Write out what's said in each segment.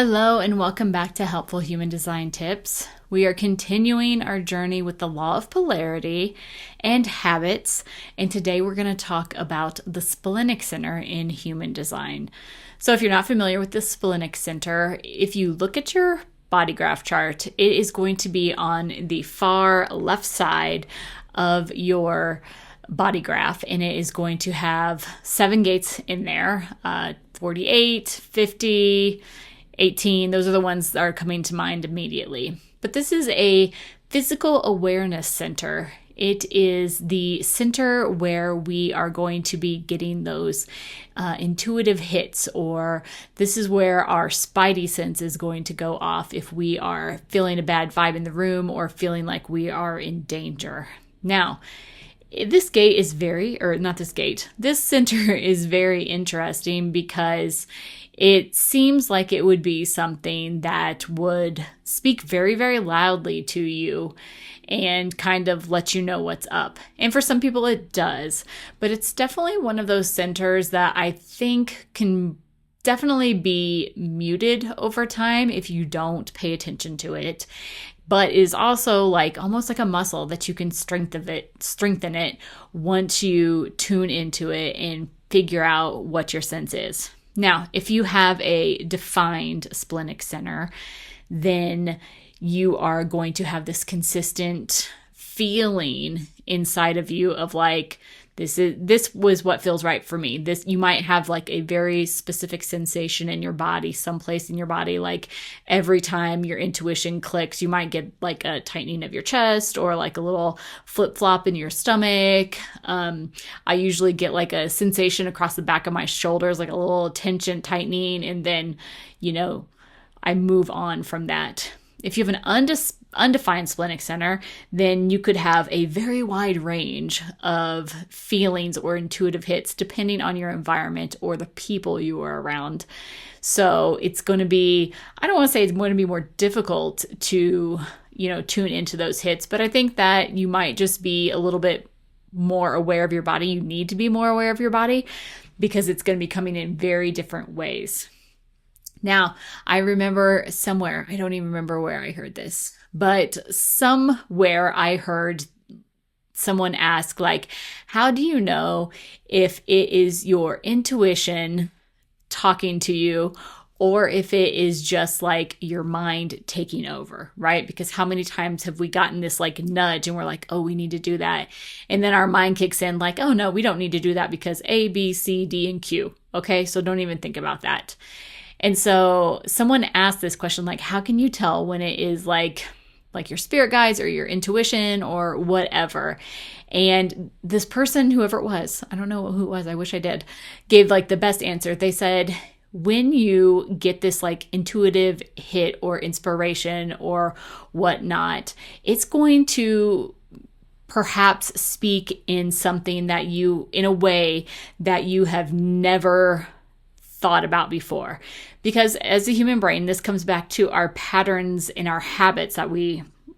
Hello and welcome back to Helpful Human Design Tips. We are continuing our journey with the Law of Polarity and habits, and today we're going to talk about the Splenic Center in human design. So if you're not familiar with the Splenic Center, if you look at your body graph chart, it is going to be on the far left side of your body graph, and it is going to have 7 gates in there, 48, 50, 18, those are the ones that are coming to mind immediately. But this is a physical awareness center. It is the center where we are going to be getting those intuitive hits, or this is where our spidey sense is going to go off if we are feeling a bad vibe in the room or feeling like we are in danger. Now, this center is very interesting because it seems like it would be something that would speak very, very loudly to you and kind of let you know what's up. And for some people it does, but it's definitely one of those centers that I think can definitely be muted over time if you don't pay attention to it, but is also almost like a muscle that you can strengthen it once you tune into it and figure out what your sense is. Now, if you have a defined splenic center, then you are going to have this consistent feeling inside of you of this was what feels right for me. You might have a very specific sensation in your body, someplace in your body, like every time your intuition clicks, you might get a tightening of your chest or a little flip-flop in your stomach. I usually get a sensation across the back of my shoulders, like a little tension tightening, and then, I move on from that. If you have an undefined splenic center, then you could have a very wide range of feelings or intuitive hits depending on your environment or the people you are around. So it's going to be, I don't want to say it's going to be more difficult to, tune into those hits, but I think that you might just be a little bit more aware of your body. You need to be more aware of your body because it's going to be coming in very different ways. Now, I remember somewhere, I don't even remember where I heard this, but somewhere I heard someone ask, how do you know if it is your intuition talking to you or if it is just your mind taking over, right? Because how many times have we gotten this nudge and we're like, oh, we need to do that. And then our mind kicks in oh, no, we don't need to do that because A, B, C, D, and Q. Okay, so don't even think about that. And so someone asked this question, how can you tell when it is your spirit guides or your intuition or whatever? And this person, whoever it was, I don't know who it was, I wish I did, gave the best answer. They said, when you get this intuitive hit or inspiration or whatnot, it's going to perhaps speak in something in a way that you have never thought about before. Because as a human brain, this comes back to our patterns and our habits that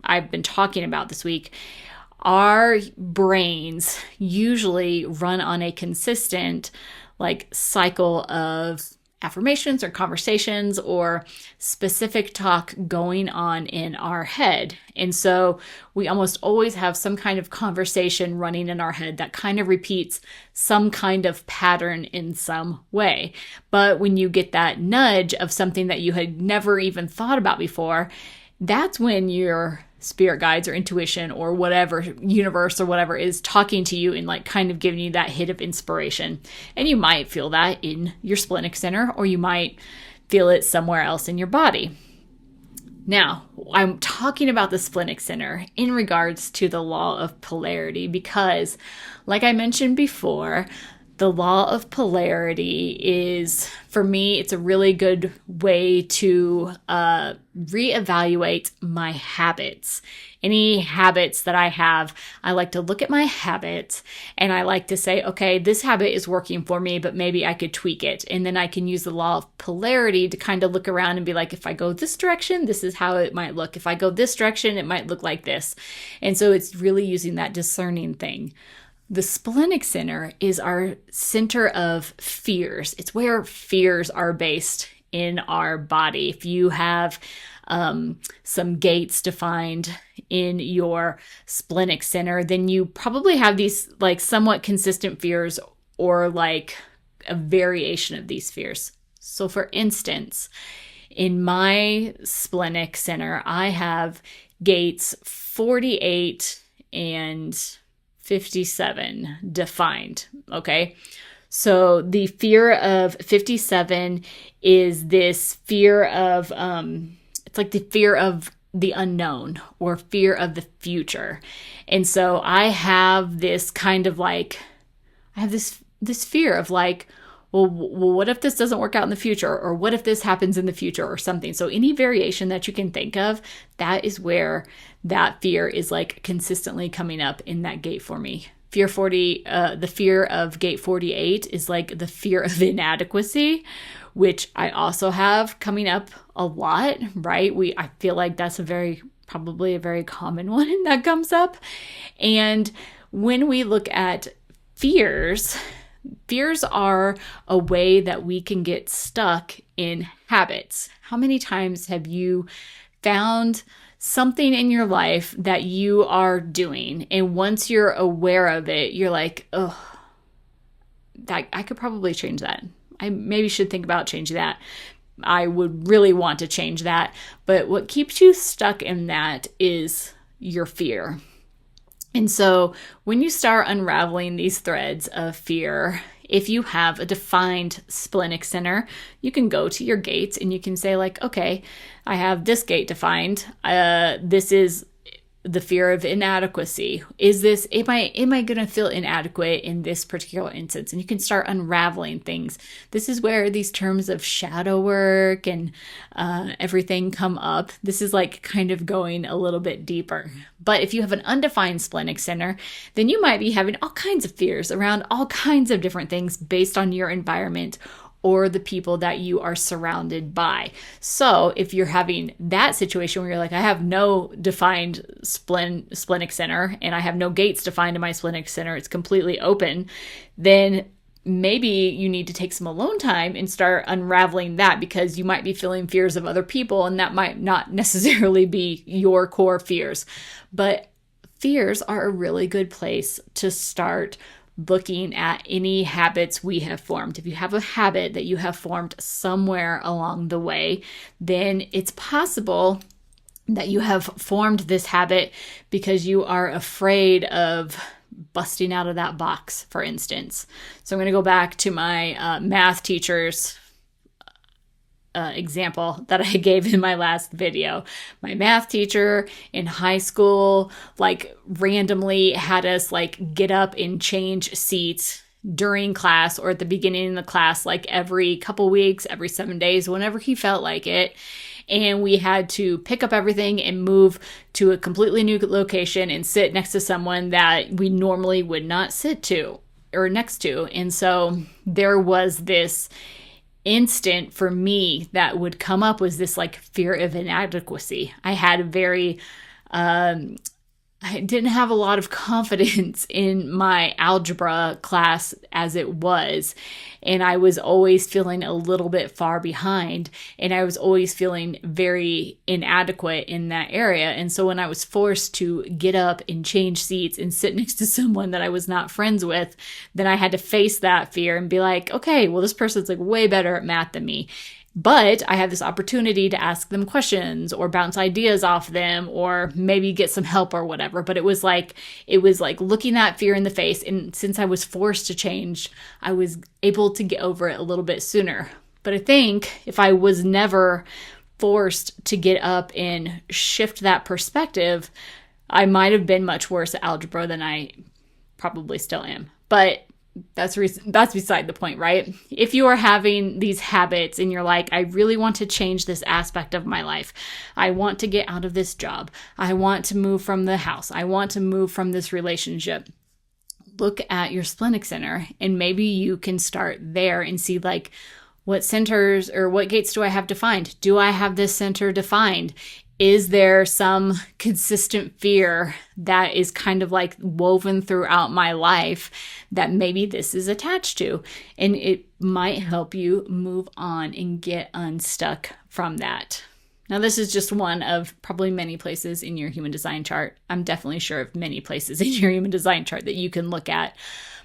I've been talking about this week. Our brains usually run on a consistent cycle of affirmations or conversations or specific talk going on in our head. And so we almost always have some kind of conversation running in our head that kind of repeats some kind of pattern in some way. But when you get that nudge of something that you had never even thought about before, that's when your spirit guides or intuition or whatever, universe or whatever, is talking to you and kind of giving you that hit of inspiration. And you might feel that in your splenic center, or you might feel it somewhere else in your body. Now, I'm talking about the splenic center in regards to the law of polarity because, like I mentioned before, the law of polarity is, for me, it's a really good way to reevaluate my habits. Any habits that I have, I like to look at my habits and I like to say, okay, this habit is working for me, but maybe I could tweak it. And then I can use the law of polarity to kind of look around and be like, if I go this direction, this is how it might look. If I go this direction, it might look like this. And so it's really using that discerning thing. The splenic center is our center of fears. It's where fears are based in our body. If you have some gates defined in your splenic center, then you probably have these like somewhat consistent fears or like a variation of these fears. So for instance, in my splenic center, I have gates 48 and 57 defined. Okay. So the fear of 57 is this fear of, it's like the fear of the unknown or fear of the future. And so I have this kind of like, I have this fear of like, well, what if this doesn't work out in the future? Or what if this happens in the future or something? So any variation that you can think of, that is where that fear is like consistently coming up in that gate for me. Fear 40, the fear of gate 48 is like the fear of inadequacy, which I also have coming up a lot, right? I feel like that's probably a very common one that comes up. And when we look at fears are a way that we can get stuck in habits. How many times have you found something in your life that you are doing, and once you're aware of it, you're like, oh, that I could probably change that. I maybe should think about changing that. I would really want to change that. But what keeps you stuck in that is your fear. And so when you start unraveling these threads of fear, if you have a defined splenic center, you can go to your gates and you can say like, okay, I have this gate defined. This is the fear of inadequacy. Am I going to feel inadequate in this particular instance? And you can start unraveling things. This is where these terms of shadow work and everything come up. This is like kind of going a little bit deeper. But if you have an undefined splenic center, then you might be having all kinds of fears around all kinds of different things based on your environment or the people that you are surrounded by. So if you're having that situation where you're like, I have no defined splenic center and I have no gates defined in my splenic center, it's completely open, then maybe you need to take some alone time and start unraveling that, because you might be feeling fears of other people and that might not necessarily be your core fears. But fears are a really good place to start looking at any habits we have formed. If you have a habit that you have formed somewhere along the way, then it's possible that you have formed this habit because you are afraid of busting out of that box, for instance. So I'm going to go back to my math teacher's example that I gave in my last video. My math teacher in high school, like randomly had us like get up and change seats during class or at the beginning of the class, like every couple weeks, every 7 days, whenever he felt like it. And we had to pick up everything and move to a completely new location and sit next to someone that we normally would not sit to or next to. And so there was this instant for me that would come up, was this like fear of inadequacy. I had a very, I didn't have a lot of confidence in my algebra class as it was. And I was always feeling a little bit far behind. And I was always feeling very inadequate in that area. And so when I was forced to get up and change seats and sit next to someone that I was not friends with, then I had to face that fear and be like, okay, well, this person's like way better at math than me. But I had this opportunity to ask them questions or bounce ideas off them or maybe get some help or whatever. But it was like looking that fear in the face. And since I was forced to change, I was able to get over it a little bit sooner. But I think if I was never forced to get up and shift that perspective, I might have been much worse at algebra than I probably still am. But that's beside the point, right? If you are having these habits and you're like, I really want to change this aspect of my life. I want to get out of this job. I want to move from the house. I want to move from this relationship. Look at your splenic center and maybe you can start there and see like, what centers or what gates do I have defined? Do I have this center defined? Is there some consistent fear that is kind of like woven throughout my life that maybe this is attached to? And it might help you move on and get unstuck from that. Now, this is just one of probably many places in your human design chart. I'm definitely sure of many places in your human design chart that you can look at.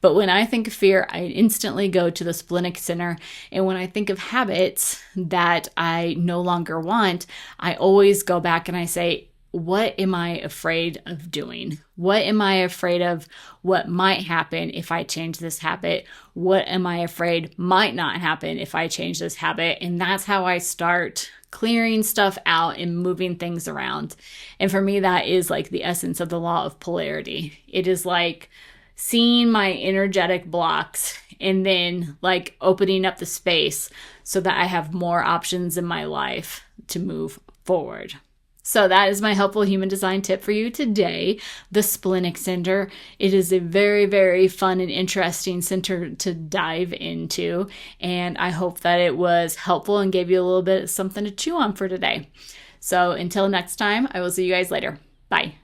But when I think of fear, I instantly go to the splenic center. And when I think of habits that I no longer want, I always go back and I say, what am I afraid of doing? What am I afraid of? What might happen if I change this habit? What am I afraid might not happen if I change this habit? And that's how I start clearing stuff out and moving things around. And for me, that is like the essence of the law of polarity. It is like seeing my energetic blocks and then like opening up the space so that I have more options in my life to move forward. So that is my helpful human design tip for you today, the Splenic Center. It is a very, very fun and interesting center to dive into, and I hope that it was helpful and gave you a little bit of something to chew on for today. So until next time, I will see you guys later. Bye.